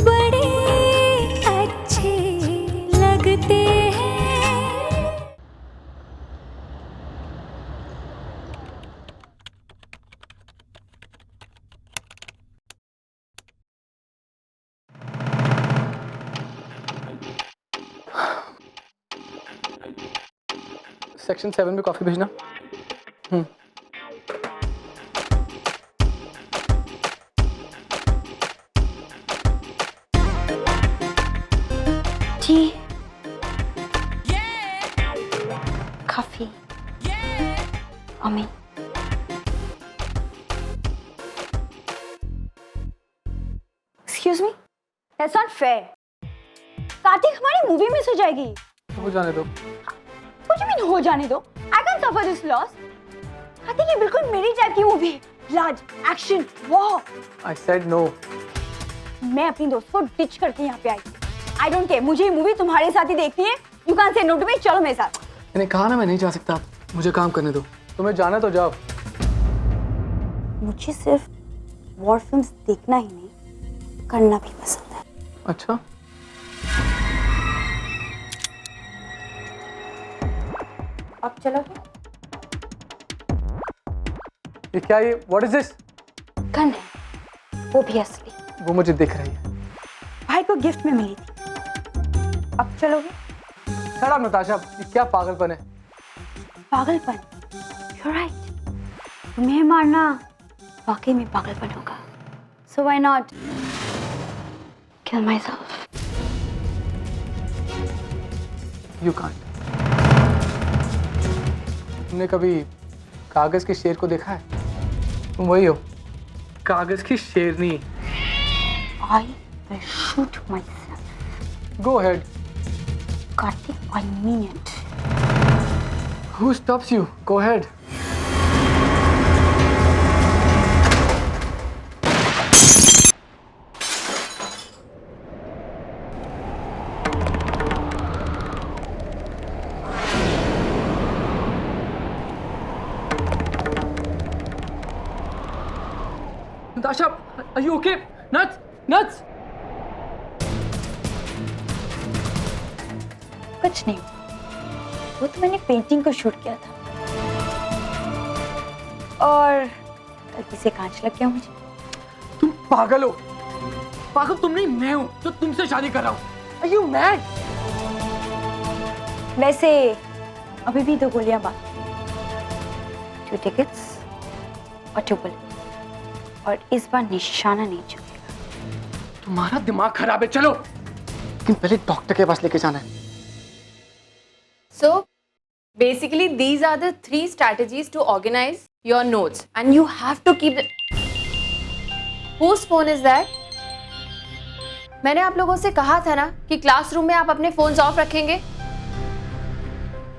बड़े अच्छे लगते हैं। सेक्शन 7 में कॉफी भेजना। T, coffee, mummy. Excuse me, that's not fair. Kartik हमारी मूवी मिस हो जाएगी। हो जाने दो। व्हाट यू मीन हो जाने दो? I can suffer this loss. Kartik ये बिल्कुल मेरी टाइप की मूवी है। Blood, action, war. I said no. मैं अपनी दोस्त को डिच करके यहाँ पे आई। आई डोंट केयर, मुझे ये मूवी तुम्हारे साथ ही देखनी है। You can say no to me, चलो मेरे साथ। मैंने कहा ना मैं नहीं जा सकता, मुझे काम करने दो। तुम्हें जाना तो जाओ। मुझे सिर्फ वॉर फिल्म्स देखना ही नहीं, करना भी पसंद है। अच्छा, अब चलोगे? ये क्या? ये व्हाट इज दिस? गन है, वो भी असली। वो मुझे दिख रही है। भाई को गिफ्ट में मिली थी। अब चलोगे? शट अप नताशा, ये क्या पागलपन है? पागलपन? You're right. तुम्हें मारना वाकई में पागलपन होगा। So why not kill myself? You can't. तुमने कभी कागज के शेर को देखा है? तुम वही हो, कागज की शेरनी। I will shoot myself. Go ahead. Kartik, I mean it. Who stops you? Go ahead. Natasha, are you okay? Nuts! Nuts! कुछ नहीं, वो तो मैंने पेंटिंग को शूट किया था और गलती से कांच लग गया मुझे। तुम पागल हो। पागल तुम नहीं, मैं हूं जो तुमसे शादी कर रहा हूं। Are you mad? वैसे अभी भी 2 गोलियां बाकी, 2 टिकट्स और 2 बुलेट, और इस बार निशाना नहीं चुकेगा। तुम्हारा दिमाग खराब है। चलो, लेकिन पहले डॉक्टर के पास लेके जाना है। So basically these are the 3 strategies to organize your notes and you have to keep the... Whose phone is that? मैंने आप लोगों से कहा था ना कि क्लासरूम में आप अपने फोन्स ऑफ रखेंगे।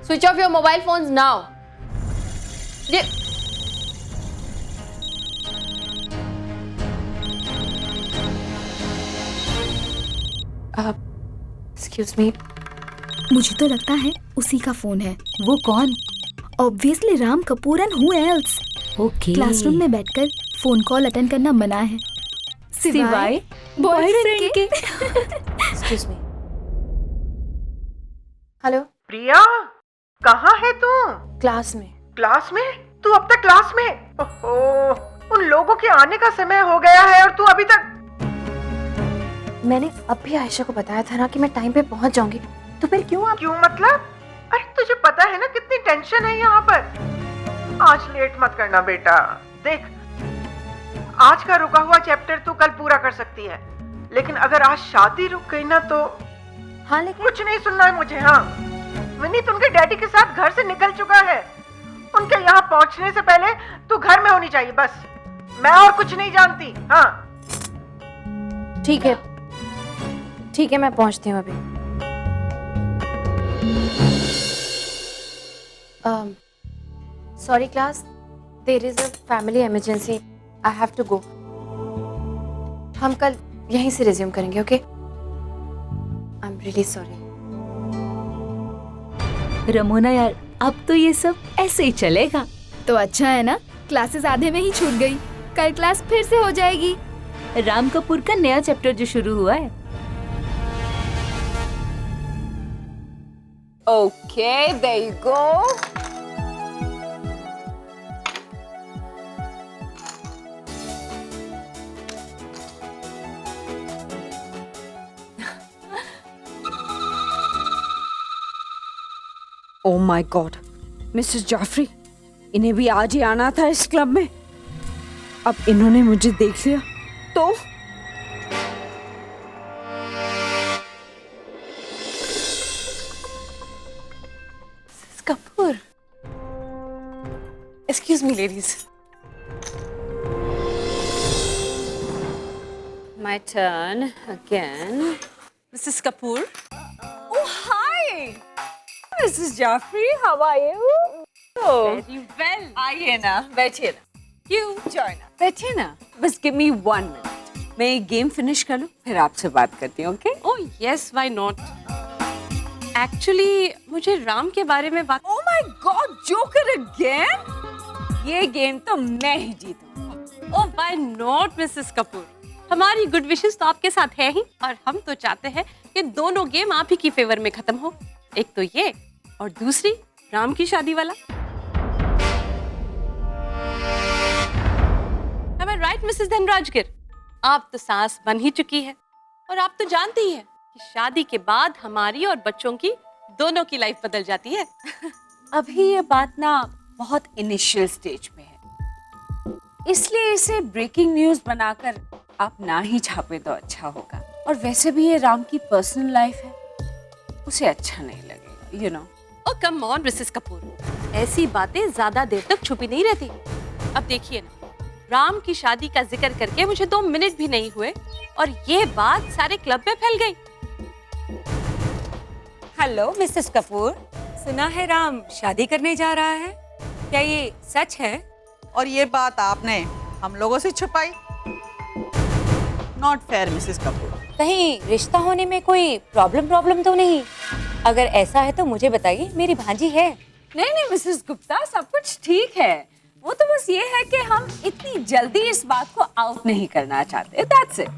Switch off your mobile phones now. ये excuse me. मुझे तो लगता है उसी का फोन है। वो कौन? Obviously Ram Kapoor and who else. Okay. Classroom में बैठकर फोन कॉल अटेंड करना मना है, सिवाय बॉयफ्रेंड के। Excuse me. हेलो, प्रिया, कहाँ है तू? क्लास में। क्लास में? तू अब तक क्लास में? ओहो, उन लोगों के आने का समय हो गया है और तू अभी तक। मैंने अभी आयशा को बताया था ना कि मैं टाइम पे पहुंच जाऊंगी, तो फिर क्यों आप? क्यों मतलब? अरे तुझे पता है ना कितनी टेंशन है यहाँ पर। आज लेट मत करना बेटा। देख, आज का रुका हुआ चैप्टर तू कल पूरा कर सकती है, लेकिन अगर आज शादी रुक गई ना तो। हाँ लेकिन कुछ नहीं सुनना है मुझे। हाँ, विनीत उनके डैडी के साथ घर से निकल चुका है। उनके यहाँ पहुँचने से पहले तू घर में होनी चाहिए, बस। मैं और कुछ नहीं जानती। हाँ ठीक है, ठीक है, मैं पहुंचती हूँ अभी। Sorry class, there is a family emergency, I have to go. हम कल यहीं से रिज्यूम करेंगे, okay? I am really sorry. Ramona यार, अब तो ये सब ऐसे ही चलेगा। तो अच्छा है ना, क्लासेस आधे में ही छूट गई। कल क्लास फिर से हो जाएगी। राम कपूर का नया चैप्टर जो शुरू हुआ है। Okay, there you go. Oh my God, Mrs Jafri, इन्हें भी आज ही आना था इस क्लब में। अब इन्होंने मुझे देख लिया तो Kapoor. Excuse me, ladies. my turn again. Mrs. Kapoor. Oh, hi, Mrs. Jaffrey. How are you? Oh, Very well. आइए ना, बैठिए ना। You join us. बैठिए ना। बस give me 1 minute. मैं ये गेम फिनिश कर लूँ, फिर आपसे बात करती हूँ, okay? Oh yes, why not? Actually, मुझे राम के बारे में बात। Oh my God, Joker again? ये गेम तो मैं ही जीतूंगा। Oh why not, Mrs. Kapoor? हमारी गुड विशेस तो आपके साथ है ही, और हम तो चाहते हैं कि दोनों गेम आप ही की फेवर में खत्म हो। एक तो ये, और दूसरी राम की शादी वाला। Am I right, Mrs. धनराजगिर? आप तो सास बन ही चुकी है, और आप तो जानती ही है कि शादी के बाद हमारी और बच्चों की दोनों की लाइफ बदल जाती है। अभी ये बात ना बहुत इनिशियल स्टेज पे है, इसलिए इसे ब्रेकिंग न्यूज बनाकर आप ना ही छापे तो अच्छा होगा। और वैसे भी ये राम की पर्सनल लाइफ है, उसे अच्छा नहीं लगेगा, you know। Oh come on Mrs Kapoor, ऐसी बातें ज्यादा देर तक छुपी नहीं रहती। अब देखिए ना, राम की शादी का जिक्र करके मुझे 2 मिनट भी नहीं हुए और ये बात सारे क्लब में फैल गई। हेलो मिसेस कपूर, सुना है राम शादी करने जा रहा है, क्या ये सच है? और ये बात आपने हम लोगों से छुपाई? Not fair Mrs Kapoor. कहीं रिश्ता होने में कोई प्रॉब्लम तो नहीं? अगर ऐसा है तो मुझे बताइए, मेरी भांजी है। नहीं मिसेस गुप्ता, सब कुछ ठीक है। वो तो बस ये है कि हम इतनी जल्दी इस बात को आउट नहीं करना चाहते, दैट्स इट।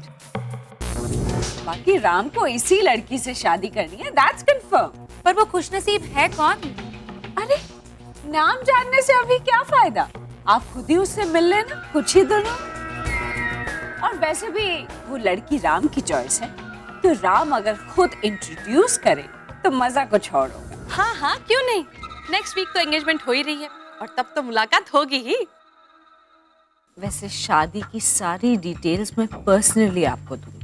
बाकी राम को इसी लड़की से शादी करनी है, दैट्स कंफर्म। पर वो खुशनसीब है कौन? अरे नाम जानने से अभी क्या फायदा, आप खुद ही उससे मिल लेना कुछ ही दिनों। और वैसे भी वो लड़की राम की चॉइस है, तो राम अगर खुद इंट्रोड्यूस करे तो मजा कुछ और होगा। हाँ हाँ, क्यों नहीं। नेक्स्ट वीक तो एंगेजमेंट हो ही रही है और तब तो मुलाकात होगी ही। वैसे शादी की सारी डिटेल्स मैं पर्सनली आपको दूंगी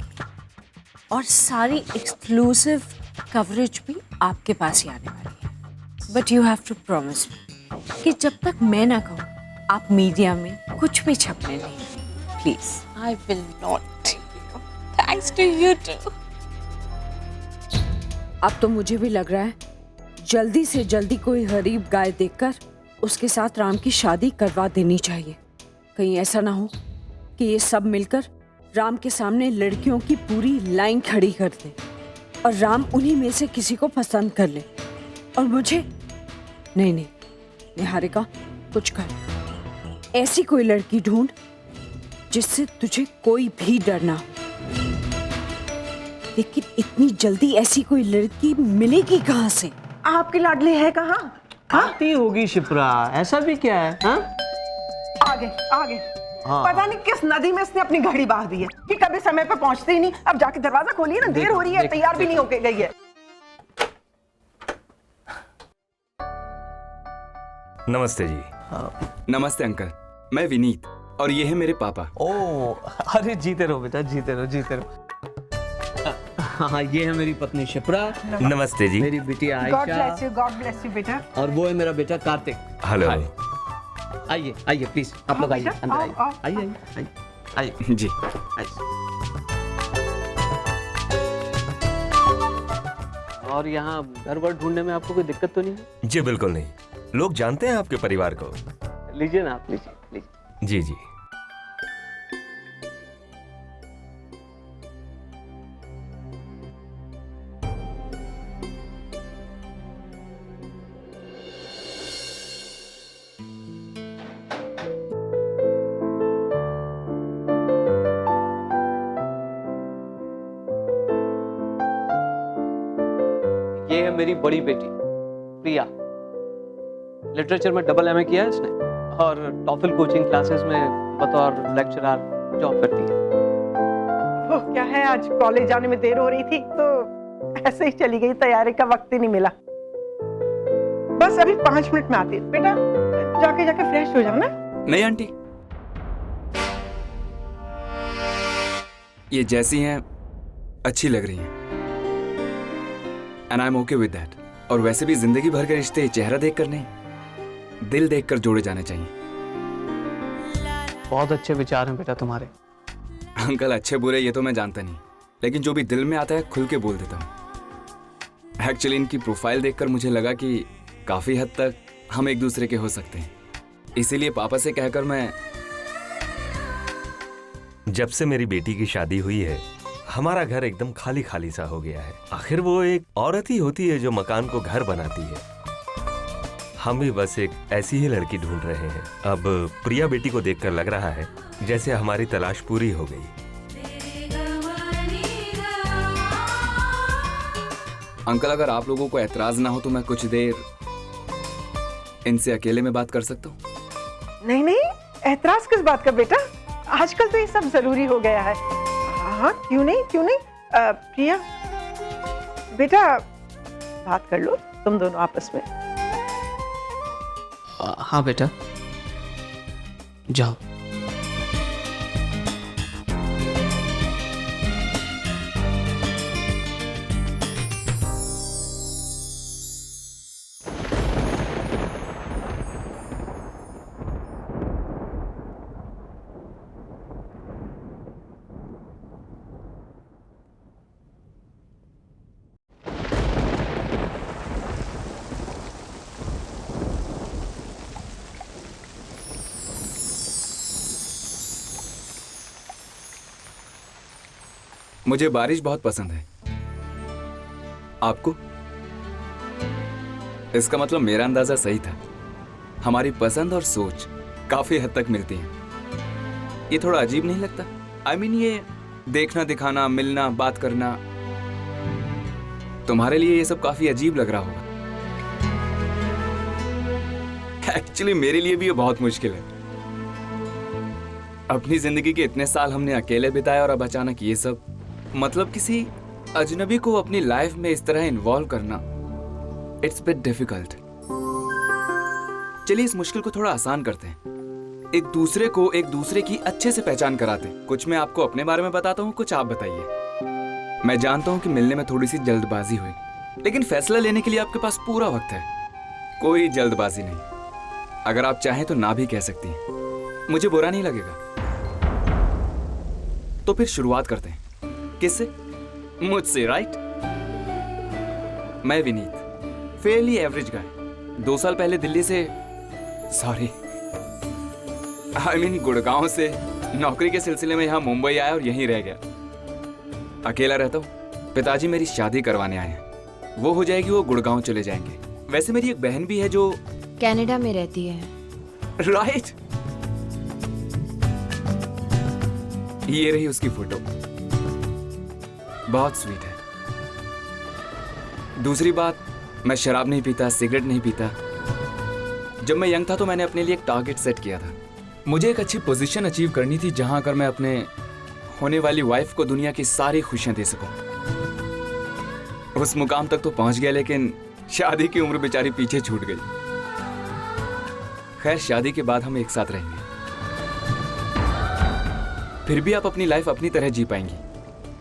और सारी एक्सक्लूसिव कवरेज भी आपके पास ही आने वाली है। But you have to promise me कि जब तक मैं ना कहूँ आप मीडिया में कुछ भी छपने नहीं, please. I will not. Thanks to you too. अब तो मुझे भी लग रहा है जल्दी से जल्दी कोई गरीब गाय देखकर उसके साथ राम की शादी करवा देनी चाहिए। कहीं ऐसा ना हो कि ये सब मिलकर राम के सामने लड़कियों की पूरी लाइन खड़ी कर दे और राम उन्हीं में से किसी को पसंद कर ले और मुझे नहीं। निहारिका, कुछ कर, ऐसी कोई लड़की ढूंढ जिससे तुझे कोई भी डर ना हो। लेकिन इतनी जल्दी ऐसी कोई लड़की मिलेगी कहाँ से? आपकी लाडली है कहाँ? आती होगी शिप्रा, ऐसा भी क्या है? हाँ? आगे आगे। हाँ। पता नहीं किस नदी में इसने अपनी घड़ी बहा दी है कि कभी समय पे पहुंचते ही नहीं। अब जाके दरवाजा खोलिए ना, देर हो रही है, तैयार भी नहीं होके गई है। नमस्ते जी। नमस्ते अंकल, मैं विनीत और ये है मेरे पापा। ओ, अरे जीते रहो बेटा, जीते रहो। हाँ, ये है मेरी पत्नी शिप्रा। नमस्ते जी। मेरी बेटी आयशा। गॉड ब्लेस यू बेटा। और वो है मेरा बेटा कार्तिक। हेलो। आइए प्लीज, आप लोग आइए, अंदर आइए। जी। और यहाँ घर वर ढूंढने में आपको कोई दिक्कत तो नहीं है? जी बिल्कुल नहीं, लोग जानते हैं आपके परिवार को। लीजिए ना आप, लीजिए। जी जी। ये है मेरी बड़ी बेटी प्रिया। लिटरेचर में डबल एमए किया है इसने और टॉफल कोचिंग क्लासेस में बतौर लेक्चरर जॉब करती है। वो क्या है, आज कॉलेज जाने में देर हो रही थी तो ऐसे ही चली गई, तैयारी का वक्त ही नहीं मिला। बस अभी 5 मिनट में आती है। बेटा जाके फ्रेश हो जाओ ना। नहीं आंटी, ये जैसी हैं अच्छी लग रही हैं and I am okay with that. और वैसे भी जिंदगी भर के रिश्ते चेहरा देखकर नहीं, दिल देखकर जोड़े जाने चाहिए। बहुत अच्छे विचार हैं बेटा तुम्हारे। अंकल अच्छे बुरे ये तो मैं जानता नहीं, लेकिन जो भी दिल में आता है खुल के बोल देता हूँ। एक्चुअली इनकी प्रोफाइल देखकर मुझे लगा कि काफी हद तक हम एक दूसरे के हो सकते हैं, इसीलिए पापा से कहकर मैं। जब से मेरी बेटी की शादी हुई है हमारा घर एकदम खाली खाली सा हो गया है। आखिर वो एक औरत ही होती है जो मकान को घर बनाती है। हम भी बस एक ऐसी ही लड़की ढूंढ रहे हैं। अब प्रिया बेटी को देखकर लग रहा है जैसे हमारी तलाश पूरी हो गई। अंकल अगर आप लोगों को एतराज ना हो तो मैं कुछ देर इनसे अकेले में बात कर सकता हूँ? नहीं, एतराज किस बात का बेटा, आजकल तो ये सब जरूरी हो गया है। हाँ क्यों नहीं। प्रिया बेटा बात कर लो तुम दोनों आपस में। हाँ बेटा जाओ। मुझे बारिश बहुत पसंद है। आपको? इसका मतलब मेरा अंदाजा सही था। हमारी पसंद और सोच काफी हद तक मिलती हैं। ये थोड़ा अजीब नहीं लगता? I mean, ये देखना दिखाना, मिलना, बात करना, तुम्हारे लिए ये सब काफी अजीब लग रहा होगा। एक्चुअली मेरे लिए भी ये बहुत मुश्किल है। अपनी जिंदगी के इतने साल हमने अकेले बिताए और अब अचानक ये सब, मतलब किसी अजनबी को अपनी लाइफ में इस तरह इन्वॉल्व करना, इट्स बिट डिफिकल्ट। चलिए इस मुश्किल को थोड़ा आसान करते हैं। एक दूसरे को एक दूसरे की अच्छे से पहचान कराते हैं। कुछ मैं आपको अपने बारे में बताता हूँ, कुछ आप बताइए। मैं जानता हूँ कि मिलने में थोड़ी सी जल्दबाजी हुई, लेकिन फैसला लेने के लिए आपके पास पूरा वक्त है। कोई जल्दबाजी नहीं। अगर आप चाहें तो ना भी कह सकती हैं, मुझे बुरा नहीं लगेगा। तो फिर शुरुआत करते हैं। किससे? मुझसे, राइट? मैं विनीत, फेयरली एवरेज गाय। 2 साल पहले दिल्ली से, सॉरी आई मीन गुड़गांव से नौकरी के सिलसिले में यहाँ मुंबई आया और यहीं रह गया। अकेला रहता हूँ। पिताजी मेरी शादी करवाने आए हैं। वो हो जाएगी, वो गुड़गांव चले जाएंगे। वैसे मेरी एक बहन भी है जो कनाडा में रहती है। राइट। ये रही उसकी फोटो, बहुत स्वीट है। दूसरी बात, मैं शराब नहीं पीता, सिगरेट नहीं पीता। जब मैं यंग था तो मैंने अपने लिए एक टारगेट सेट किया था। मुझे एक अच्छी पोजीशन अचीव करनी थी जहां अगर मैं अपने होने वाली वाइफ को दुनिया की सारी खुशियां दे सकूं। उस मुकाम तक तो पहुंच गया, लेकिन शादी की उम्र बेचारी पीछे छूट गई। खैर, शादी के बाद हम एक साथ रहेंगे। फिर भी आप अपनी लाइफ अपनी तरह जी पाएंगी।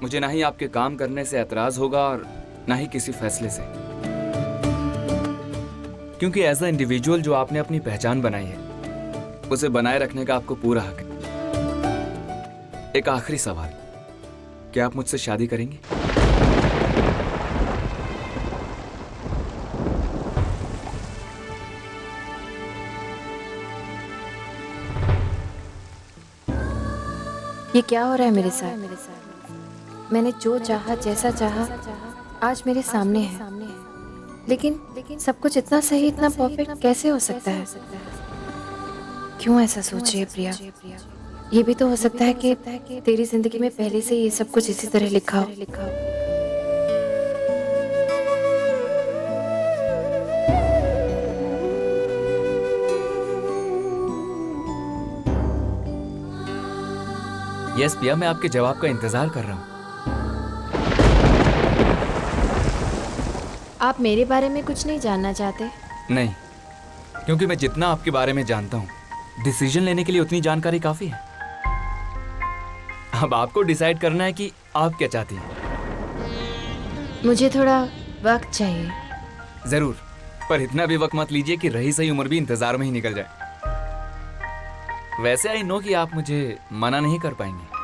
मुझे ना ही आपके काम करने से एतराज होगा और ना ही किसी फैसले से, क्योंकि एज अ इंडिविजुअल जो आपने अपनी पहचान बनाई है उसे बनाए रखने का आपको पूरा हक है। एक आखिरी सवाल, क्या आप मुझसे शादी करेंगे? ये क्या हो रहा है मेरे साथ? मैंने जो चाहा, जैसा चाहा, आज मेरे सामने है। लेकिन सब कुछ इतना सही, इतना परफेक्ट कैसे हो सकता है? क्यों ऐसा सोच रही है प्रिया? ये भी तो हो सकता है कि तेरी जिंदगी में पहले से ये सब कुछ इसी तरह लिखा हो। यस पिया, मैं आपके जवाब का इंतजार कर रहा हूँ। आप मेरे बारे में कुछ नहीं जानना चाहते? नहीं, क्योंकि मैं जितना आपके बारे में जानता हूँ, डिसीजन लेने के लिए उतनी जानकारी काफी है। अब आपको डिसाइड करना है कि आप क्या चाहती हैं। मुझे थोड़ा वक्त चाहिए। जरूर, पर इतना भी वक्त मत लीजिए कि रही सही उम्र भी इंतजार में ही निकल जाए। वैसे आई नो कि आप मुझे मना नहीं कर पाएंगे।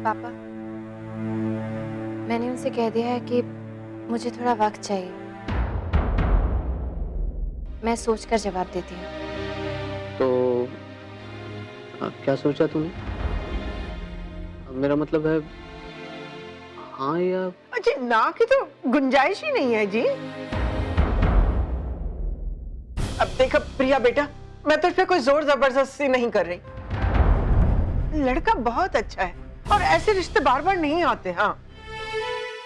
पापा, मैंने उनसे कह दिया है कि मुझे थोड़ा वक्त चाहिए। मैं सोचकर जवाब देती हूँ। तो क्या सोचा तूने? मेरा मतलब है हाँ या? अच्छा, ना की तो गुंजाइश ही नहीं है जी। अब देखो प्रिया बेटा, मैं तुझ पे कोई जोर जबरदस्ती नहीं कर रही। लड़का बहुत अच्छा है और ऐसे रिश्ते बार बार नहीं आते। हाँ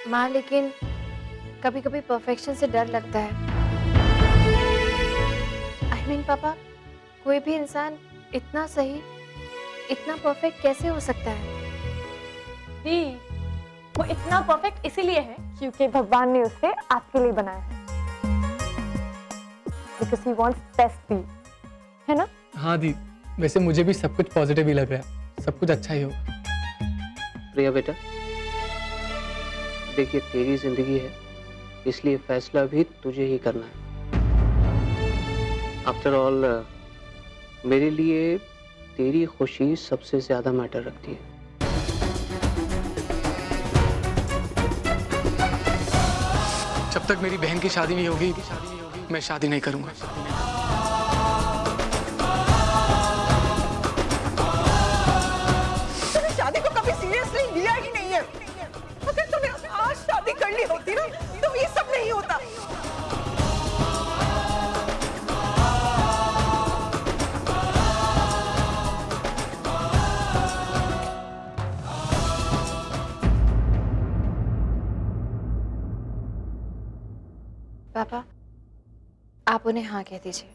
माँ, लेकिन कभी कभी परफेक्शन से डर लगता है। I mean, पापा, कोई भी इंसान इतना सही, इतना परफेक्ट कैसे हो सकता है? दी, वो इतना परफेक्ट इसीलिए है क्योंकि भगवान ने उसे आपके लिए बनाया है। Because he wants best for you, है ना? हाँ दी, वैसे मुझे भी सब कुछ पॉजिटिव ही लग रहा है। सब कुछ अच्छा ही होगा। प्रिया बेटा, देखिए तेरी जिंदगी है, इसलिए फैसला भी तुझे ही करना है। आफ्टर ऑल मेरे लिए तेरी खुशी सबसे ज्यादा मैटर रखती है। जब तक मेरी बहन की शादी नहीं होगी, मैं शादी नहीं करूंगा। तूने शादी को कभी सीरियसली लिया ही नहीं है। अगर तूने आज शादी कर ली होती ना, तो ये सब नहीं होता। पापा, आप उन्हें हाँ कह दीजिए।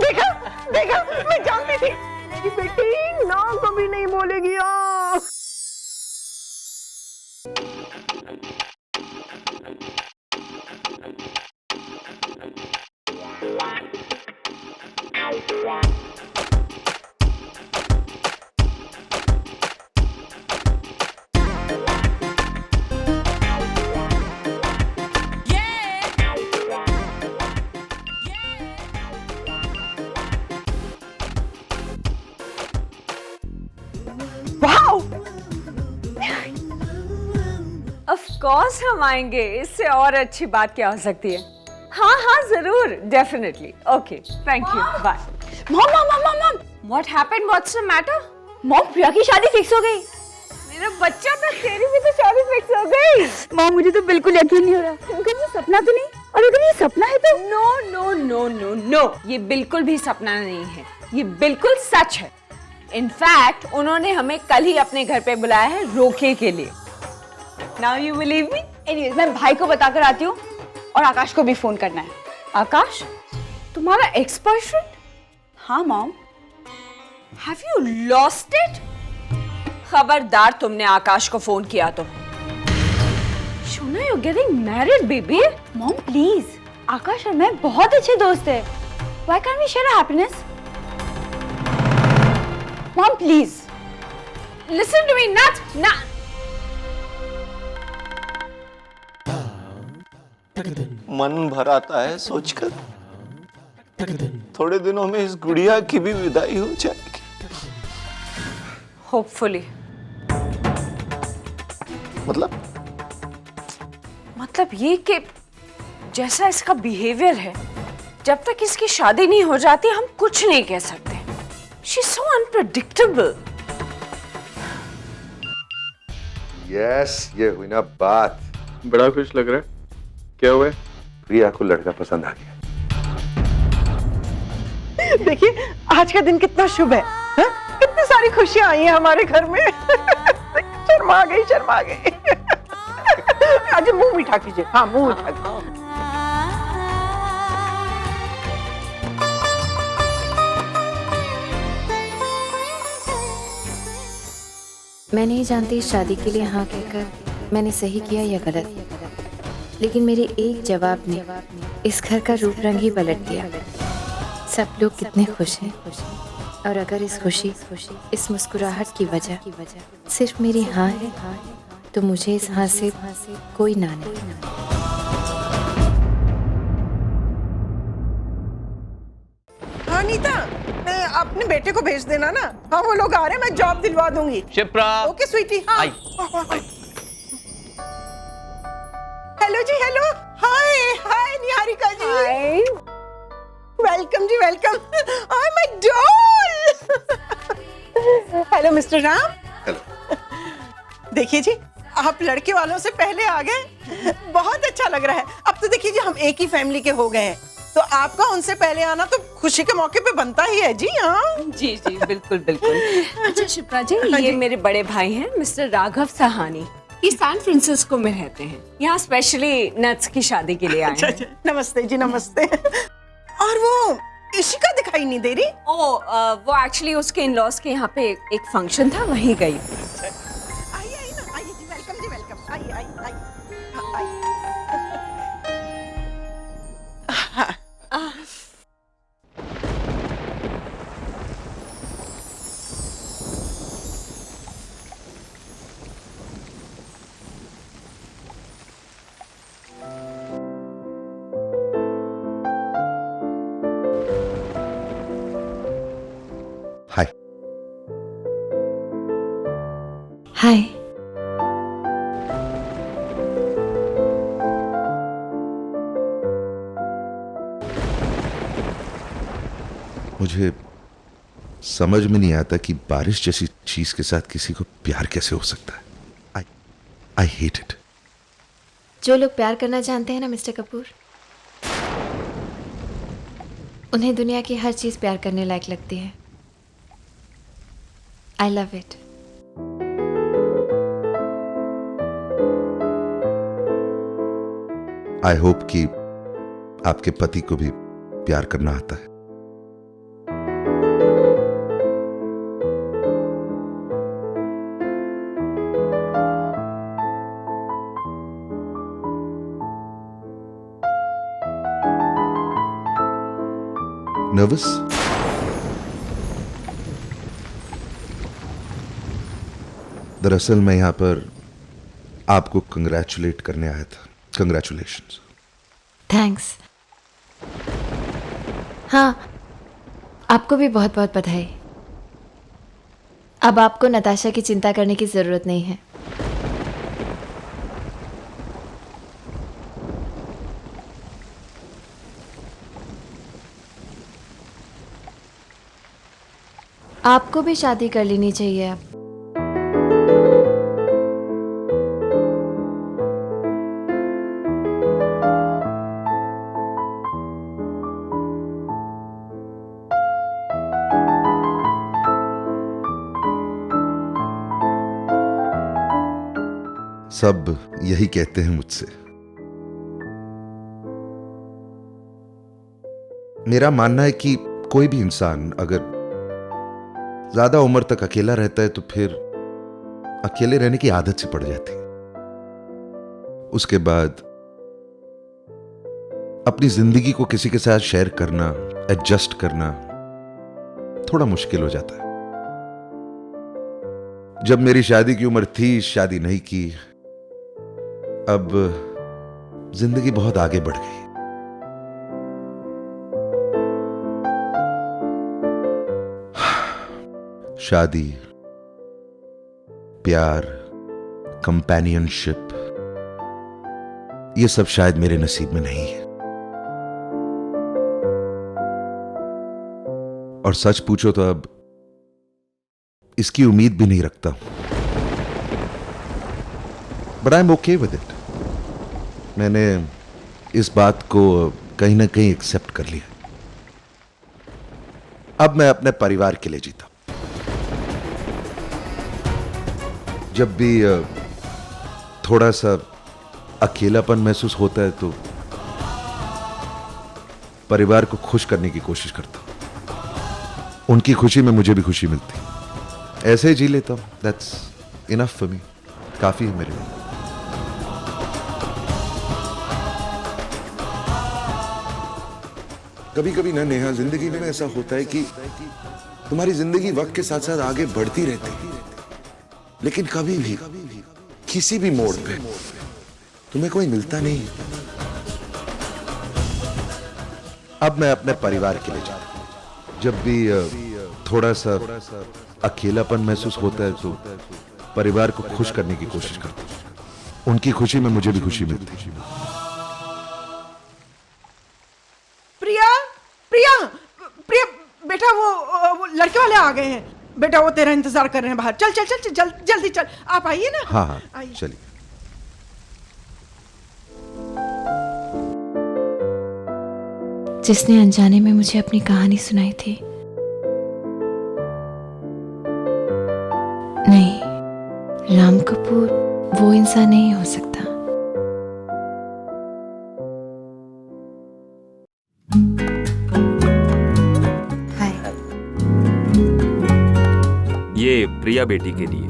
देखा देखा, मैं जानती थी मेरी बेटी ना कभी नहीं बोलेगी। ऑफ कोर्स हम आएंगे, इससे और अच्छी बात क्या हो सकती है। हाँ हाँ जरूर, definitely. Okay, thank you, bye. Mom mom mom mom, what happened? What's the matter? Mom Priya की शादी फिक्स हो गई। मेरा बच्चा, तो तेरी भी तो शादी फिक्स हो गई। मॉम मुझे तो बिल्कुल यकीन नहीं हो रहा। अगर ये सपना तो नहीं, और अगर ये सपना है तो no no no no no, ये बिल्कुल भी सपना नहीं है, ये बिल्कुल सच है। इनफैक्ट उन्होंने हमें कल ही अपने घर पे बुलाया है रोके के लिए। Now you believe me? Anyways, मैं भाई को बताकर आती हूँ और आकाश को भी फोन करना है। आकाश, तुम्हारा एक्स बॉयफ्रेंड? हाँ mom. Have you lost it? खबरदार तुमने आकाश को फोन किया तो। शोना, you getting married baby? Mom please, Akash और मैं बहुत अच्छे दोस्त हैं। Why can't we share our happiness? Mom, please. Listen to me, not. मन भर आता है सोचकर, थोड़े दिनों में इस गुड़िया की भी विदाई हो जाएगी। Hopefully. मतलब ये कि जैसा इसका बिहेवियर है, जब तक इसकी शादी नहीं हो जाती हम कुछ नहीं कह सकते। She's so unpredictable. यस, ये हुई ना बात। बड़ा खुश लग रहा है, क्या हुआ? प्रिया को लड़का पसंद आ गया। देखिए आज का दिन कितना शुभ है, हा? कितनी सारी खुशियां आई हैं हमारे घर में। शर्मा गई शर्मा गई। आज मुंह मीठा कीजिए। हाँ मुंह मीठा कीजिए। मैं नहीं जानती इस शादी के लिए हाँ कहकर मैंने सही किया या गलत, लेकिन मेरे एक जवाब ने इस घर का रूप रंग ही पलट दिया। सब लोग कितने खुश हैं, और अगर इस खुशी इस मुस्कुराहट की वजह सिर्फ मेरी हाँ है, तो मुझे इस हाँ से कोई ना नहीं। हाँ नीता, अपने बेटे को भेज देना ना। हाँ वो लोग आ रहे हैं, मैं जॉब दिलवा दूंगी। शिप्रा। Okay sweetie. हाँ। हेलो जी, hello. Hi hi Niharika ji. Hi. Welcome जी welcome. Hi my doll. Hello mister Ram. Hello. देखिए जी, आप लड़के वालों से पहले आ गए, बहुत अच्छा लग रहा है। अब तो देखिए जी हम एक ही फैमिली के हो गए हैं, तो आपका उनसे पहले आना तो खुशी के मौके पे बनता ही है जी। हाँ जी जी बिल्कुल बिल्कुल। अच्छा शिप्रा जी, ये मेरे बड़े भाई हैं मिस्टर राघव सहानी। ये सैन फ्रांसिस्को में रहते हैं, यहाँ स्पेशली नट्स की शादी के लिए आए हैं। अच्छा, नमस्ते जी नमस्ते। और वो इशिका दिखाई नहीं दे रही? वो एक्चुअली उसके इन-लॉज के यहाँ पे एक फंक्शन था, वहीं गई। आइए ना, आइए जी, वेलकम जी वेलकम। आइए आइए आइए। हाय। हाय। मुझे समझ में नहीं आता कि बारिश जैसी चीज के साथ किसी को प्यार कैसे हो सकता है। I hate it. जो लोग प्यार करना जानते हैं ना मिस्टर कपूर, उन्हें दुनिया की हर चीज प्यार करने लायक लगती है। I love it. I hope कि आपके पति को भी प्यार करना आता है। नर्वस? दरअसल मैं यहां पर आपको कंग्रेचुलेट करने आया था। कंग्रेचुलेशंस। थैंक्स। हाँ, आपको भी बहुत बहुत बधाई। अब आपको नताशा की चिंता करने की जरूरत नहीं है। आपको भी शादी कर लेनी चाहिए अब। सब यही कहते हैं मुझसे। मेरा मानना है कि कोई भी इंसान अगर ज्यादा उम्र तक अकेला रहता है तो फिर अकेले रहने की आदत से पड़ जाती है। उसके बाद अपनी जिंदगी को किसी के साथ शेयर करना, एडजस्ट करना थोड़ा मुश्किल हो जाता है। जब मेरी शादी की उम्र थी, शादी नहीं की। अब जिंदगी बहुत आगे बढ़ गई। शादी, प्यार, कंपेनियनशिप, ये सब शायद मेरे नसीब में नहीं है। और सच पूछो तो अब इसकी उम्मीद भी नहीं रखता हूं। But I am okay with it. मैंने इस बात को कहीं ना कहीं एक्सेप्ट कर लिया। अब मैं अपने परिवार के लिए जीता हूं। जब भी थोड़ा सा अकेलापन महसूस होता है तो परिवार को खुश करने की कोशिश करता हूं। उनकी खुशी में मुझे भी खुशी मिलती है। ऐसे ही जी लेता हूं। That's enough for me. काफी है मेरे लिए। कभी कभी ना नेहा, जिंदगी में ऐसा होता है कि तुम्हारी जिंदगी वक्त के साथ साथ आगे बढ़ती रहती है, लेकिन कभी भी किसी भी मोड़ पे तुम्हें कोई मिलता नहीं। अब मैं अपने परिवार के लिए जाता हूं। जब भी थोड़ा सा अकेलापन महसूस होता है तो परिवार को खुश करने की कोशिश करता हूं। उनकी खुशी में मुझे भी खुशी मिलती है। प्रिया, प्रिया, प्रिया बेटा, वो लड़के वाले आ गए हैं। बेटा वो तेरा इंतजार कर रहे हैं बाहर। चल चल चल चल, जल्दी चल। आप आइए ना। हाँ हाँ, चलिए। जिसने अनजाने में मुझे अपनी कहानी सुनाई थी, नहीं, राम कपूर वो इंसान नहीं हो सकता। ये प्रिया बेटी के लिए।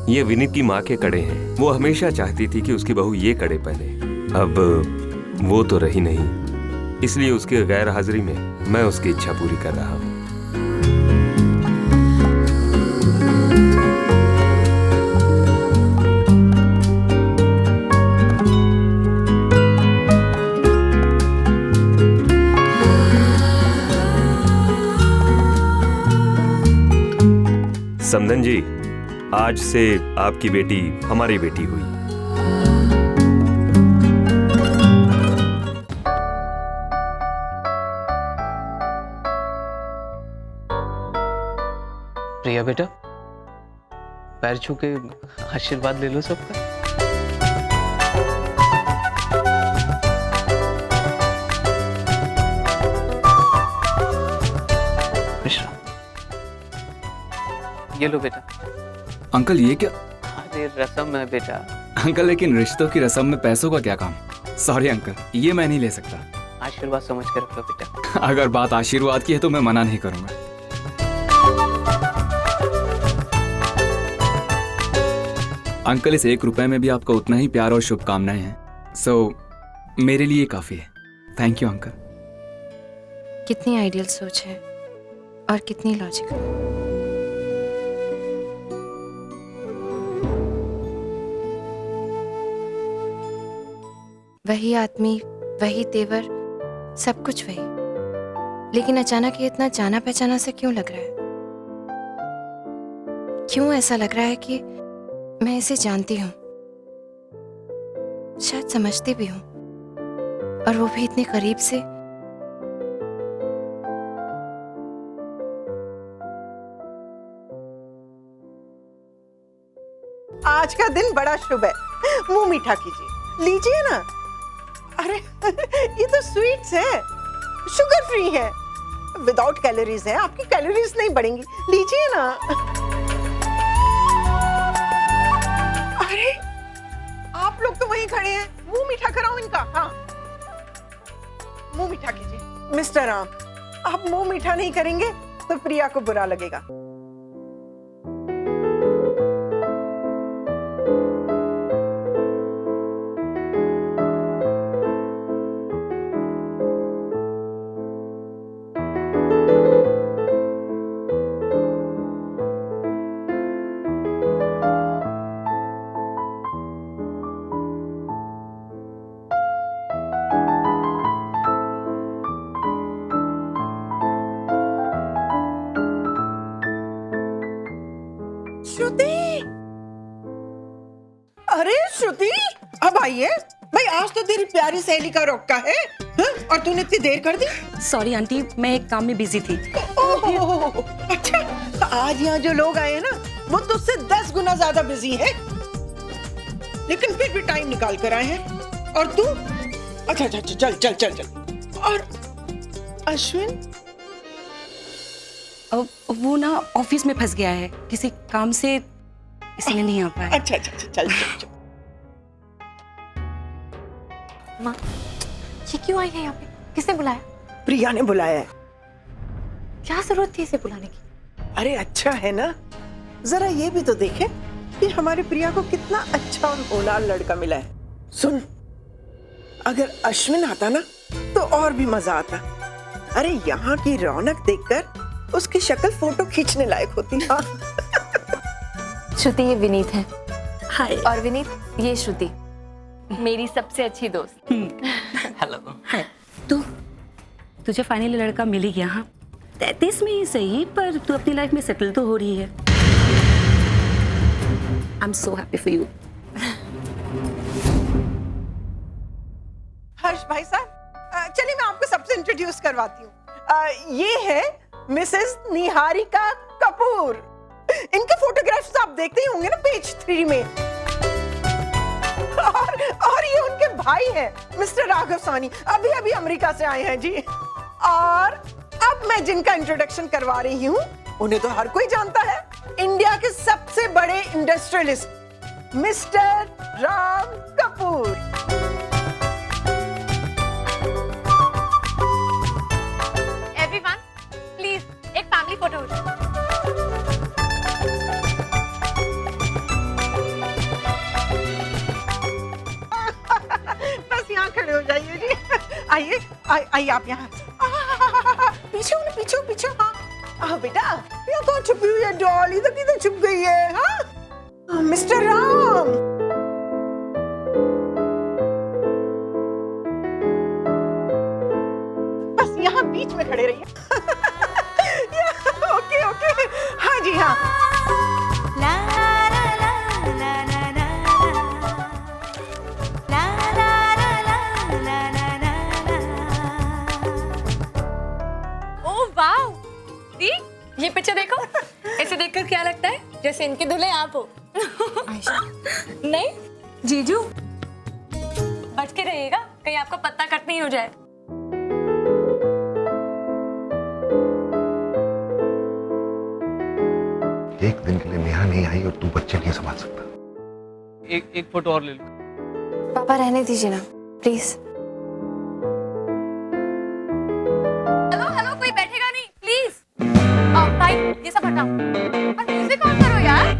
ये विनीत की माँ के कड़े हैं। वो हमेशा चाहती थी कि उसकी बहू ये कड़े पहने। अब वो तो रही नहीं, इसलिए उसकी गैर हाजिरी में मैं उसकी इच्छा पूरी कर रहा हूँ। समधन जी, आज से आपकी बेटी हमारी बेटी हुई। प्रिया बेटा, पैर छू के आशीर्वाद ले लो सबका। ये लो बेटा। अंकल ये क्या? अरे रस्म है बेटा। अंकल लेकिन रिश्तों की रस्म में पैसों का क्या काम? सॉरी अंकल, ये मैं नहीं ले सकता। आशीर्वाद समझ के रख लो बेटा। अगर बात आशीर्वाद की है तो मैं मना नहीं करूंगा। अंकल, इस 1 रुपए में भी आपका उतना ही प्यार और शुभकामनाएं हैं। सो मेरे लिए काफी है। Thank you uncle. कितनी आइडियल सोच है और कितनी लॉजिकल। वही आदमी, वही तेवर, सब कुछ वही, लेकिन अचानक ये इतना जाना पहचाना से क्यों लग रहा है? क्यों ऐसा लग रहा है कि मैं इसे जानती हूँ, शायद समझती भी हूँ, और वो भी इतने करीब से। आज का दिन बड़ा शुभ है। मुंह मीठा कीजिए, लीजिए ना। अरे ये तो स्वीट्स है, शुगर फ्री है, विदाउट कैलोरीज है। आपकी कैलोरीज नहीं बढ़ेंगी, लीजिए ना। अरे आप लोग तो वहीं खड़े हैं, मुंह मीठा कराओ इनका। हाँ, मुंह मीठा कीजिए। मिस्टर राम, आप मुंह मीठा नहीं करेंगे तो प्रिया को बुरा लगेगा। श्रुति, अब आइए भाई, आज तो तेरी प्यारी सहेली का रोका है, हाँ? और तूने इतनी देर कर दी। सॉरी आंटी, मैं एक काम में बिजी थी। ओह, अच्छा, आज यहाँ जो लोग आए हैं ना, वो तुझसे 10 गुना ज्यादा बिजी हैं, लेकिन फिर भी टाइम निकाल कर आए हैं। और तू? अच्छा अच्छा, चल चल चल चल। और अश्विन? वो ना ऑफिस में फंस गया है किसी काम से, इसलिए नहीं आ पाया। अच्छा अच्छा, चल चल चल। माँ, ये क्यों आई है यहाँ पे? किसने बुलाया? प्रिया ने बुलाया है। क्या जरूरत थी इसे बुलाने की? अरे अच्छा है ना, जरा ये भी तो देखे कि हमारी प्रिया को कितना अच्छा और होनहार लड़का मिला है। सुन, अगर अश्विन आता ना तो और भी मजा आता। अरे यहाँ की रौनक देखकर उसकी शक्ल फोटो खींचने लायक होती। हाँ। श्रुति, ये विनीत है। हाय। और विनीत, ये श्रुति, मेरी सबसे अच्छी दोस्त। हेलो। हाय। तो तुझे फाइनली लड़का मिल ही गया। हाँ, 33 में ही सही, पर तू अपनी लाइफ में सेटल तो हो रही है। I am so happy for you. Harsh भाई साहब, चलिए मैं आपको सबसे इंट्रोड्यूस करवाती हूँ। ये है मिसेस निहारिका कपूर। इनके फोटोग्राफ्स आप देखते ही होंगे ना पेज 3 में। और ये उनके भाई हैं, मिस्टर राघव सानी, अभी अभी अमेरिका से आए हैं जी। और अब मैं जिनका इंट्रोडक्शन करवा रही हूँ, उन्हें तो हर कोई जानता है, इंडिया के सबसे बड़े industrialist mister Ram Kapoor. Everyone, please एक फैमिली फोटो हो जाए। बस यहाँ खड़े हो जाइए जी। आइए आइए आप यहाँ। पीछे हो ना, पीछे हो, पीछे। हाँ बेटा, यहाँ कौन छुपी हुई है डॉल? इधर किधर छुप गई है? हाँ मिस्टर राम। बस यहाँ बीच में खड़े रहिए। ओके ओके, हाँ जी हाँ। ये पिक्चर देखो। ऐसे देखकर क्या लगता है जैसे इनके दूल्हे आप हो। नहीं जीजू, बच के रहिएगा, कहीं आपका पत्ता कट नहीं हो जाए। एक दिन के लिए नेहा नहीं आई और तू बच्चे नहीं संभाल सकता। एक फोटो और ले लो। पापा रहने दीजिए ना प्लीज। हेलो हेलो, कोई बैठेगा नहीं प्लीज। भाई ये सब हटाओ और म्यूजिक ऑन करो यार।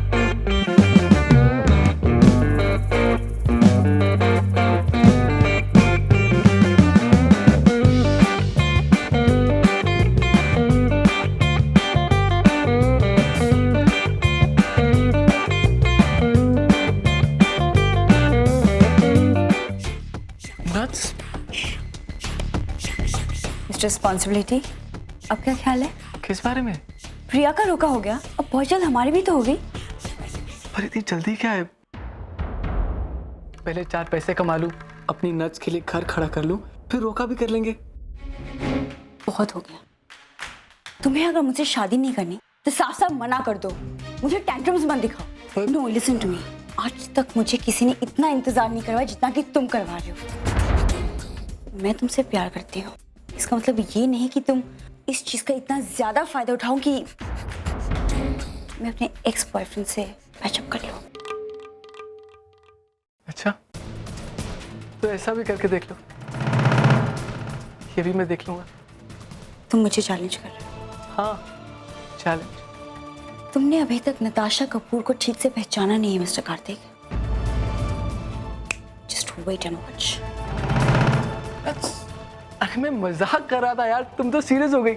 रिस्पॉन्सिबिलिटी, अब क्या ख्याल है? किस बारे में? प्रिया का रोका हो गया, अब बहुत जल्द हमारी भी तो होगी। पर इतनी जल्दी क्या है? पहले 4 पैसे कमा लूं, अपनी नट्स के लिए घर खड़ा कर लूं, फिर रोका भी कर लेंगे। बहुत हो गया। तुम्हें अगर मुझसे शादी नहीं करनी तो साफ साफ मना कर दो, मुझे टेंट्रम्स मत दिखाओ। नो लिसन टू मी, आज तक मुझे किसी ने इतना इंतजार नहीं करवाया जितना कि तुम करवा रहे हो। मैं तुमसे प्यार करती हूँ, इसका मतलब ये नहीं कि तुम इस चीज का इतना ज्यादा फायदा उठाओ कि मैं अपने एक्स बॉयफ्रेंड से पैचअप कर लूं। अच्छा, तो ऐसा भी करके देख लो। ये भी मैं देख लूंगा। तुम मुझे चैलेंज कर रहे हो? हाँ, चैलेंज। तुमने अभी तक नताशा कपूर को ठीक से पहचाना नहीं है mister Kartik. Just wait and watch. अरे मैं मजाक कर रहा था यार, तुम तो सीरियस हो गई।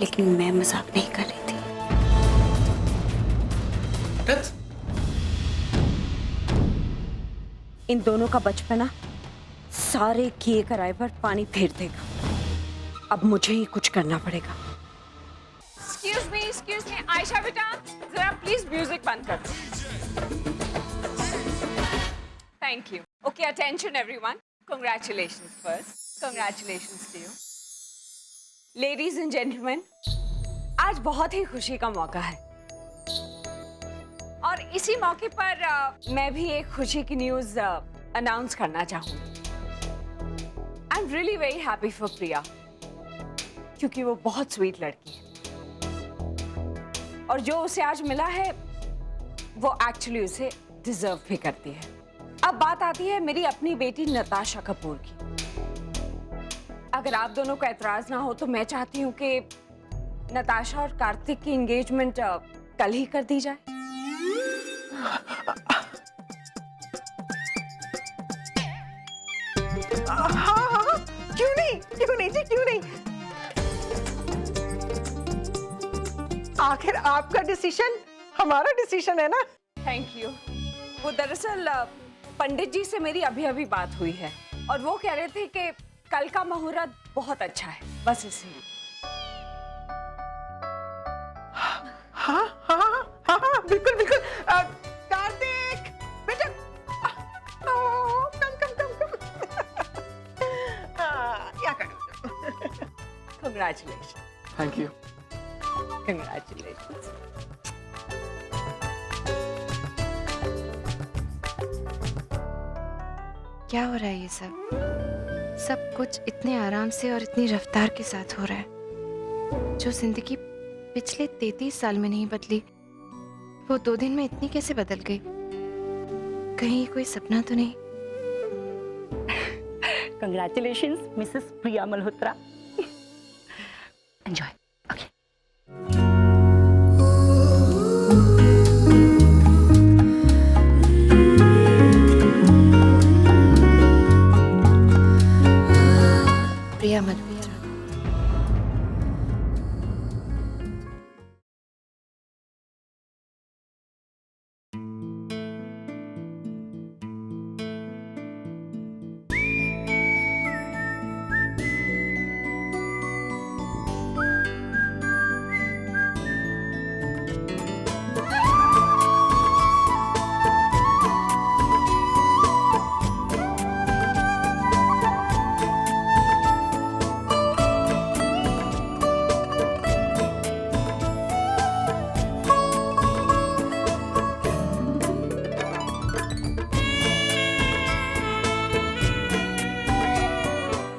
लेकिन मैं मजाक नहीं कर रही थी। इन दोनों का बचपना सारे किए कराए पर पानी फेर देगा। अब मुझे ही कुछ करना पड़ेगा। एक्सक्यूज मी आयशा बेटा, जरा प्लीज म्यूजिक बंद कर दो। Thank you. Okay, attention everyone. Congratulations first. Congratulations to you. Ladies and gentlemen, आज बहुत ही खुशी का मौका है और इसी मौके पर मैं भी एक खुशी की न्यूज अनाउंस करना चाहूंगी। I am really very happy for Priya क्योंकि वो बहुत स्वीट लड़की है और जो उसे आज मिला है वो एक्चुअली उसे डिजर्व भी करती है। अब बात आती है मेरी अपनी बेटी नताशा कपूर की। अगर आप दोनों को एतराज ना हो तो मैं चाहती हूँ कि नताशा और कार्तिक की एंगेजमेंट कल ही कर दी जाए। हाँ, क्यों नहीं जी, क्यों नहीं। आखिर आपका डिसीजन हमारा डिसीजन है ना। Thank you. वो दरअसल पंडित जी से मेरी अभी अभी बात हुई है और वो कह रहे थे कि कल का मुहूर्त बहुत अच्छा है, बस इसलिए। हाँ, बिल्कुल बिल्कुल। कार्तिक बेटा, कम। क्या करो। Congratulations. Thank you. Congratulations. क्या हो रहा है ये सब कुछ इतने आराम से और इतनी रफ्तार के साथ हो रहा है। जो जिंदगी पिछले 33 साल में नहीं बदली वो 2 दिन में इतनी कैसे बदल गई। कहीं कोई सपना तो नहीं। कंग्रेचुलेशंस मिसेस प्रिया मल्होत्रा। एंजॉय। प्रिया मल्होत्रा।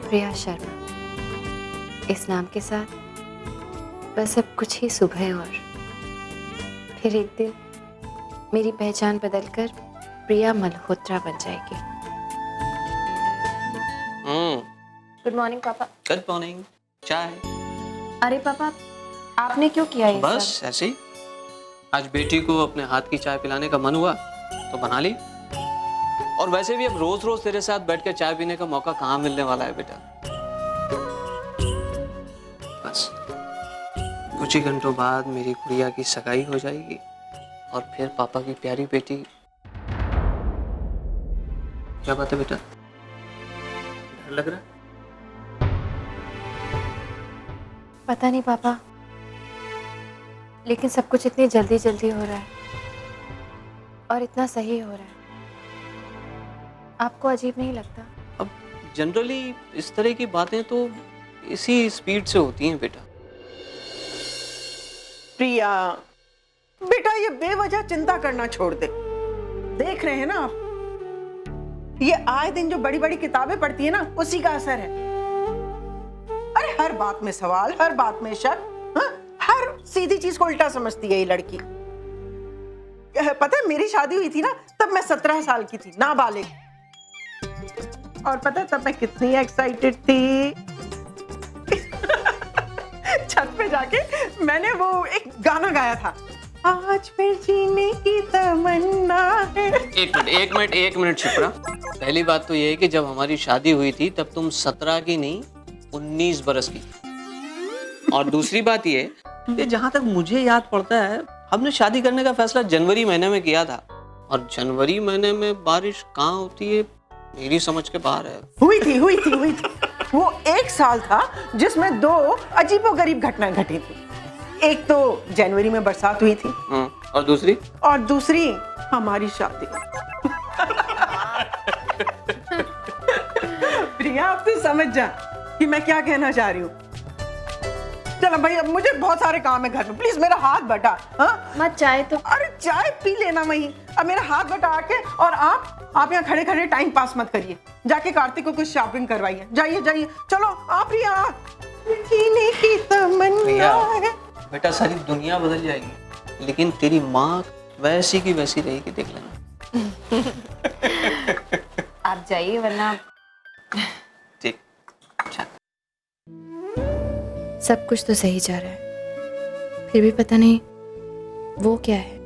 प्रिया शर्मा, इस नाम के साथ बस अब कुछ ही सुबह और फिर एक दिन मेरी पहचान बदलकर प्रिया मल्होत्रा बन जाएगी। गुड मॉर्निंग पापा। Good morning. चाय? अरे पापा, आपने क्यों किया ये बस सब? ऐसे ही। आज बेटी को अपने हाथ की चाय पिलाने का मन हुआ तो बना ली। और वैसे भी अब रोज रोज तेरे साथ बैठ कर चाय पीने का मौका कहाँ मिलने वाला है बेटा। बस कुछ ही घंटों बाद मेरी गुड़िया की सगाई हो जाएगी और फिर पापा की प्यारी बेटी। क्या बात है बेटा, डर लग रहा है? पता नहीं पापा, लेकिन सब कुछ इतनी जल्दी जल्दी हो रहा है और इतना सही हो रहा है। आपको अजीब नहीं लगता? अब जनरली इस तरह की बातें तो इसी स्पीड से होती हैं बेटा। प्रिया बेटा, ये बेवजह चिंता करना छोड़ दे। देख रहे हैं ना आप, ये आए दिन जो बड़ी बड़ी किताबें पढ़ती है ना, उसी का असर है। अरे हर बात में सवाल, हर बात में शक, हर सीधी चीज को उल्टा समझती है ये लड़की। पता है मेरी शादी हुई थी ना, तब मैं 17 साल की थी, नाबालिग। और पता है तब मैं कितनी एक्साइटेड थी। छत पे जाके मैंने वो एक गाना गाया था, आज फिर जीने की तमन्ना है। एक मिनट शिप्रा। पहली बात तो ये है कि जब हमारी शादी हुई थी तब तुम 17 की नहीं 19 बरस की थी। और दूसरी बात ये कि जहां तक मुझे याद पड़ता है, हमने शादी करने का फैसला जनवरी महीने में किया था और जनवरी महीने में बारिश कहाँ होती है मेरी समझ के बाहर है। हुई थी। वो एक साल था जिसमें 2 अजीबोगरीब घटनाएं घटी थी। एक तो जनवरी में बरसात हुई थी और दूसरी हमारी शादी। प्रिया, अब तू समझ जा कि मैं क्या कहना चाह रही हूँ। चलो भाई, अब मुझे बहुत सारे काम है घर में, प्लीज मेरा हाथ बटा। हाँ माँ चाय तो। अरे चाय पी लेना वही, अब मेरा हाथ बटा आके। और आप यहाँ खड़े खड़े टाइम पास मत करिए, जाके कार्तिक को कुछ शॉपिंग करवाइए। जाइए जाइए, चलो आप प्रिया। जीने की तमन्ना है। बेटा सारी दुनिया बदल जाएगी, लेकिन तेरी माँ वैसी की वैसी रहेगी, देख लेना। आप जाइए वरना ठीक। सब कुछ तो सही जा रहा है, फिर भी पता नहीं वो क्या है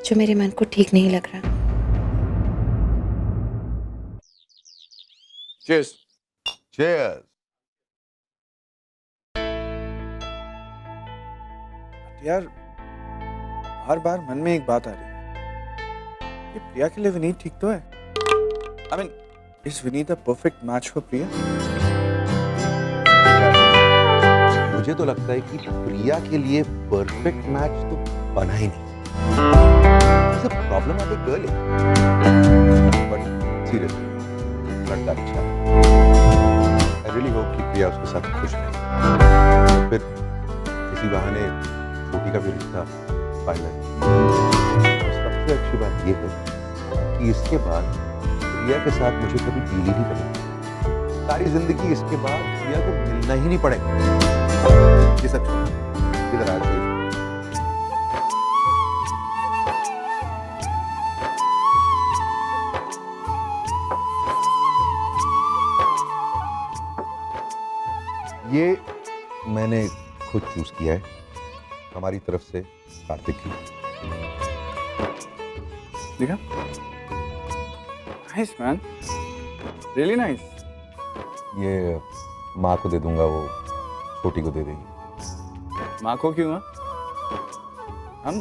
जो मेरे मन को ठीक नहीं लग रहा। Cheers. Cheers. यार बार बार मन में एक बात आ रही है, ये प्रिया के लिए विनीत ठीक तो है? I mean, is Vineet a perfect match for प्रिया? मुझे तो लगता है कि प्रिया के लिए परफेक्ट मैच तो बना ही नहीं। प्रॉब्लमेटिक गर्ल है, बट सीरियसली लड़का अच्छा है। आई रियली होप कि प्रिया उसके साथ खुश रहे, फिर किसी बहाने छोटी का भी रिश्ता फाइनल। और सबसे अच्छी बात यह है कि इसके बाद प्रिया के साथ मुझे कभी डील ही नहीं करनी। सारी जिंदगी इसके बाद प्रिया को मिलना ही नहीं पड़ेगा। ये सब इधर आ जाइए। ये मैंने खुद चूज किया है, हमारी तरफ से कार्तिक की। देखा? Nice man, really nice. ये माँ को दे दूंगा, वो छोटी को दे देगी। माँ को क्यों? हम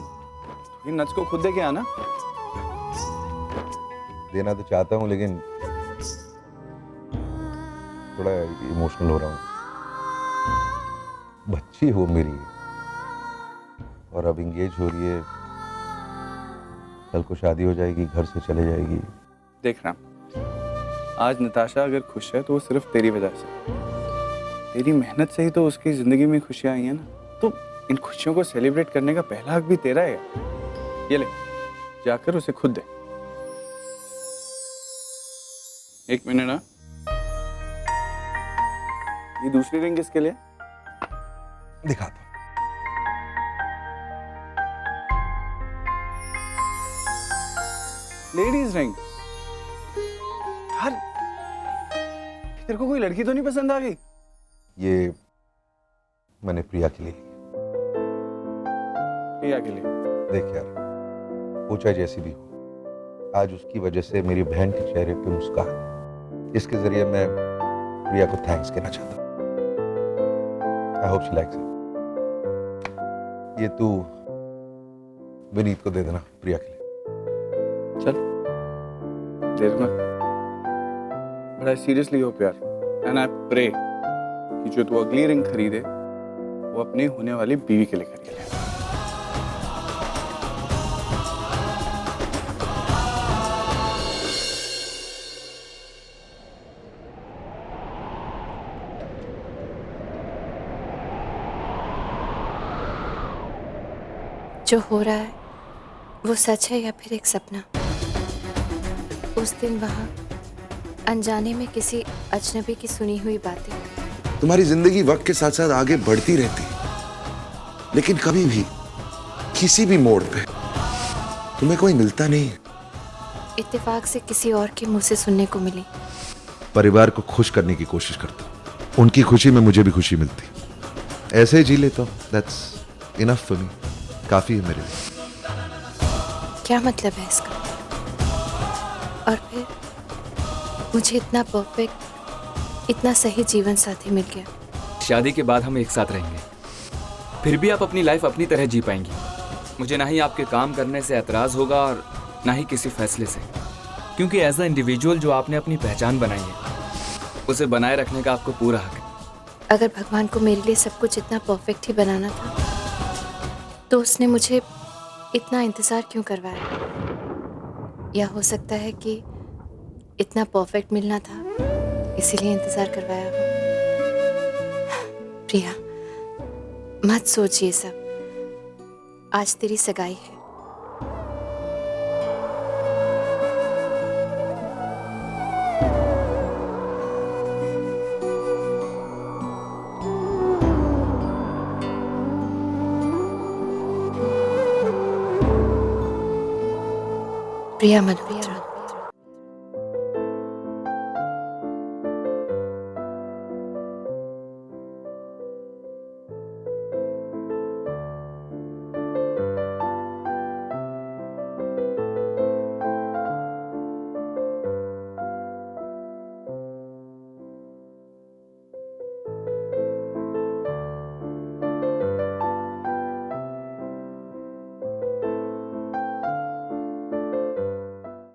ये नच को खुद दे के आना। देना तो चाहता हूँ, लेकिन थोड़ा इमोशनल हो रहा हूँ। बच्ची हो मेरी, और अब इंगेज हो रही है, कल को शादी हो जाएगी, घर से चले जाएगी। देख रहा, आज नताशा अगर खुश है तो वो सिर्फ तेरी वजह से, तेरी मेहनत से ही तो उसकी जिंदगी में खुशियां आई हैं ना। तो इन खुशियों को सेलिब्रेट करने का पहला हक भी तेरा है। ये ले, जाकर उसे खुद दे। एक मिनट ना, ये दूसरी रिंग किसके लिए? दिखाता। Ladies ring. यार, तेरे को कोई लड़की तो नहीं पसंद आ गई? ये मैंने प्रिया के लिए ली। प्रिया के लिए? देख यार, वो चाहे जैसी भी हो, आज उसकी वजह से मेरी बहन के चेहरे पे मुस्कान है। इसके जरिए मैं प्रिया को थैंक्स कहना चाहता हूँ। I hope she likes it. ये तू विनीत को दे देना प्रिया के लिए। चल दे दूंगा, बट आई सीरियसली होप यार, एंड आई प्रे कि जो तू अगली रिंग खरीदे वो अपनी होने वाली बीवी के लिए खरीदे। जो हो रहा है वो सच है या फिर एक सपना? उस दिन वहां अनजाने में किसी अजनबी की सुनी हुई बातें। तुम्हारी जिंदगी वक्त के साथ साथ आगे बढ़ती रहती, लेकिन कभी भी किसी भी मोड़ पे तुम्हें कोई मिलता नहीं। इत्तेफाक से किसी और के मुंह से सुनने को मिली। परिवार को खुश करने की कोशिश करता हूं, उनकी खुशी में मुझे भी खुशी मिलती। ऐसे ही जी लेता हूं, दैट्स इनफ फॉर मी। काफी है मेरे लिए। क्या मतलब है इसका? और फिर मुझे इतना परफेक्ट, इतना सही जीवन साथी मिल गया। शादी के बाद हम एक साथ रहेंगे, फिर भी आप अपनी लाइफ अपनी तरह जी पाएंगी। मुझे ना ही आपके काम करने से एतराज होगा और ना ही किसी फैसले से, क्योंकि एज अ इंडिविजुअल जो आपने अपनी पहचान बनाई है उसे बनाए रखने का आपको पूरा हक है। अगर भगवान को मेरे लिए सब कुछ इतना परफेक्ट ही बनाना था तो उसने मुझे इतना इंतजार क्यों करवाया? या हो सकता है कि इतना परफेक्ट मिलना था इसीलिए इंतजार करवाया हो। प्रिया, मत सोच ये सब। आज तेरी सगाई है। प्रिया मत